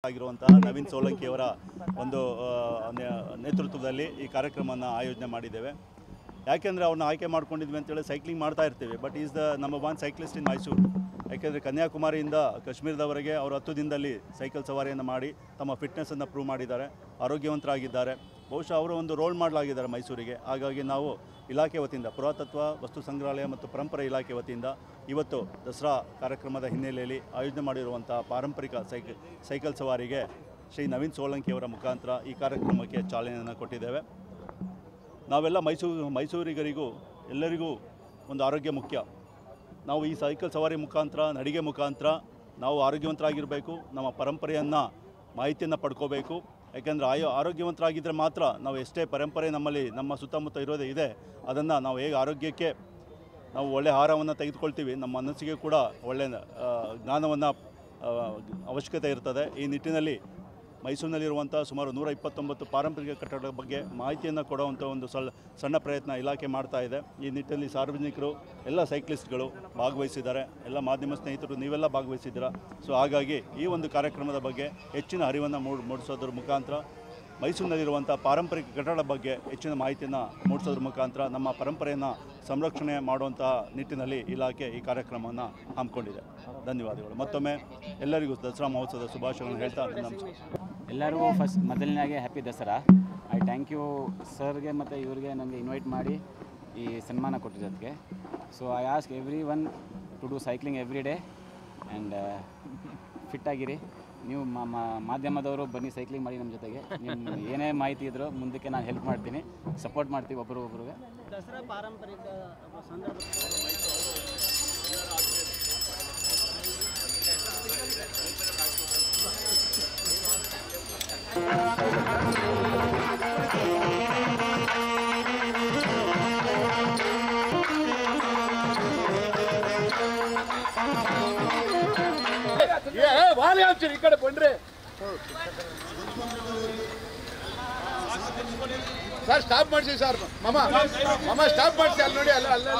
ಆಗಿರುವಂತಹ ನವೀನ್ ಸೋಲಂಕಿ ಅವರ ಒಂದು ನೇತೃತ್ವದಲ್ಲಿ ಈ ಕಾರ್ಯಕ್ರಮವನ್ನು ಆಯೋಜನೆ ಮಾಡಿದ್ದೇವೆ. ಯಾಕೆಂದರೆ ಅವ್ರನ್ನ ಆಯ್ಕೆ ಮಾಡ್ಕೊಂಡಿದ್ವಿ ಅಂತೇಳಿ ಸೈಕ್ಲಿಂಗ್ ಮಾಡ್ತಾ ಇರ್ತೀವಿ. But is the number 1 cyclist in Mysuru. ಯಾಕೆಂದರೆ ಕನ್ಯಾಕುಮಾರಿಯಿಂದ ಕಾಶ್ಮೀರದವರೆಗೆ ಅವರು 10 ದಿನದಲ್ಲಿ ಸೈಕಲ್ ಸವಾರಿಯನ್ನು ಮಾಡಿ ತಮ್ಮ ಫಿಟ್ನೆಸ್ಸನ್ನು ಪ್ರೂವ್ ಮಾಡಿದ್ದಾರೆ, ಆರೋಗ್ಯವಂತರಾಗಿದ್ದಾರೆ. ಬಹುಶಃ ಅವರು ಒಂದು ರೋಲ್ ಮಾಡಲ್ ಆಗಿದ್ದಾರೆ ಮೈಸೂರಿಗೆ. ಹಾಗಾಗಿ ನಾವು ಇಲಾಖೆ ವತಿಯಿಂದ ಪುರಾತತ್ವ ವಸ್ತು ಸಂಗ್ರಹಾಲಯ ಮತ್ತು ಪರಂಪರೆ ಇಲಾಖೆ ವತಿಯಿಂದ ಇವತ್ತು ದಸರಾ ಕಾರ್ಯಕ್ರಮದ ಹಿನ್ನೆಲೆಯಲ್ಲಿ ಆಯೋಜನೆ ಮಾಡಿರುವಂಥ ಪಾರಂಪರಿಕ ಸೈಕಲ್ ಸವಾರಿಗೆ ಶ್ರೀ ನವೀನ್ ಸೋಲಂಕಿ ಅವರ ಮುಖಾಂತರ ಈ ಕಾರ್ಯಕ್ರಮಕ್ಕೆ ಚಾಲನೆಯನ್ನು ಕೊಟ್ಟಿದ್ದೇವೆ. ನಾವೆಲ್ಲ ಮೈಸೂರಿಗರಿಗೂ ಎಲ್ಲರಿಗೂ ಒಂದು ಆರೋಗ್ಯ ಮುಖ್ಯ. ನಾವು ಈ ಸೈಕಲ್ ಸವಾರಿ ಮುಖಾಂತರ, ನಡಿಗೆ ಮುಖಾಂತರ ನಾವು ಆರೋಗ್ಯವಂತರಾಗಿರಬೇಕು, ನಮ್ಮ ಪರಂಪರೆಯನ್ನು ಮಾಹಿತಿಯನ್ನು ಪಡ್ಕೋಬೇಕು. ಯಾಕೆಂದರೆ ಆರೋಗ್ಯವಂತರಾಗಿದ್ದರೆ ಮಾತ್ರ ನಾವು ಎಷ್ಟೇ ಪರಂಪರೆ ನಮ್ಮಲ್ಲಿ ನಮ್ಮ ಸುತ್ತಮುತ್ತ ಇದೆ ಅದನ್ನು ನಾವು ಹೇಗೆ ಆರೋಗ್ಯಕ್ಕೆ ನಾವು ಒಳ್ಳೆಯ ಆಹಾರವನ್ನು ತೆಗೆದುಕೊಳ್ತೀವಿ, ನಮ್ಮ ಮನಸ್ಸಿಗೆ ಕೂಡ ಒಳ್ಳೆಯ ಜ್ಞಾನವನ್ನು ಅವಶ್ಯಕತೆ ಇರ್ತದೆ. ಈ ನಿಟ್ಟಿನಲ್ಲಿ ಮೈಸೂರಿನಲ್ಲಿರುವಂಥ ಸುಮಾರು 129 ಪಾರಂಪರಿಕ ಕಟ್ಟಡಗಳ ಬಗ್ಗೆ ಮಾಹಿತಿಯನ್ನು ಕೊಡುವಂಥ ಒಂದು ಸಣ್ಣ ಪ್ರಯತ್ನ ಇಲಾಖೆ ಮಾಡ್ತಾ ಇದೆ. ಈ ನಿಟ್ಟಿನಲ್ಲಿ ಸಾರ್ವಜನಿಕರು, ಎಲ್ಲ ಸೈಕ್ಲಿಸ್ಟ್ಗಳು ಭಾಗವಹಿಸಿದ್ದಾರೆ, ಎಲ್ಲ ಮಾಧ್ಯಮ ಸ್ನೇಹಿತರು ನೀವೆಲ್ಲ ಭಾಗವಹಿಸಿದ್ದೀರಾ. ಸೊ ಹಾಗಾಗಿ ಈ ಒಂದು ಕಾರ್ಯಕ್ರಮದ ಬಗ್ಗೆ ಹೆಚ್ಚಿನ ಅರಿವನ್ನು ಮೂಡಿಸೋದ್ರ ಮುಖಾಂತರ ಮೈಸೂರಿನಲ್ಲಿರುವಂಥ ಪಾರಂಪರಿಕ ಕಟ್ಟಡದ ಬಗ್ಗೆ ಹೆಚ್ಚಿನ ಮಾಹಿತಿಯನ್ನು ಮೂಡಿಸೋದ್ರ ಮುಖಾಂತರ ನಮ್ಮ ಪರಂಪರೆಯನ್ನು ಸಂರಕ್ಷಣೆ ಮಾಡುವಂಥ ನಿಟ್ಟಿನಲ್ಲಿ ಇಲಾಖೆ ಈ ಕಾರ್ಯಕ್ರಮವನ್ನು ಹಮ್ಮಿಕೊಂಡಿದೆ. ಧನ್ಯವಾದಗಳು. ಮತ್ತೊಮ್ಮೆ ಎಲ್ಲರಿಗೂ ದಸರಾ ಮಹೋತ್ಸವದ ಶುಭಾಶಯಗಳನ್ನು ಹೇಳ್ತಾ ನಮಸ್ಕಾರ. ಎಲ್ಲರಿಗೂ ಫಸ್ಟ್ ಮೊದಲನೇಗೆ happy Dasara. I thank you ಸರ್ಗೆ ಮತ್ತು ಇವರಿಗೆ ನನಗೆ ಇನ್ವೈಟ್ ಮಾಡಿ ಈ ಸನ್ಮಾನ ಕೊಟ್ಟಿದ್ದಕ್ಕೆ. So I ask everyone to do cycling every day and ಫಿಟ್ಟಾಗಿರಿ. ನೀವು ಮಾಧ್ಯಮದವರು ಬನ್ನಿ ಸೈಕ್ಲಿಂಗ್ ಮಾಡಿ ನಮ್ಮ ಜೊತೆಗೆ. ನಿಮ್ಮ ಏನೇ ಮಾಹಿತಿ ಇದ್ದರೂ ಮುಂದಕ್ಕೆ ನಾನು ಹೆಲ್ಪ್ ಮಾಡ್ತೀನಿ, ಸಪೋರ್ಟ್ ಮಾಡ್ತೀವಿ ಒಬ್ಬರಿಗೆ. ದಸರಾ ಪಾರಂಪರಿಕ ಸಂದರ್ಭ ಈ ಕಡೆ ಬಂದ್ರೆ ಸರ್ ಸ್ಟಾಪ್ ಮಾಡಿಸಿ ಸರ್. ಮಾಮ ಸ್ಟಾಪ್ ಮಾಡಿಸಿ ಅಲ್ಲಿ ನೋಡಿ, ಅಲ್ಲೇ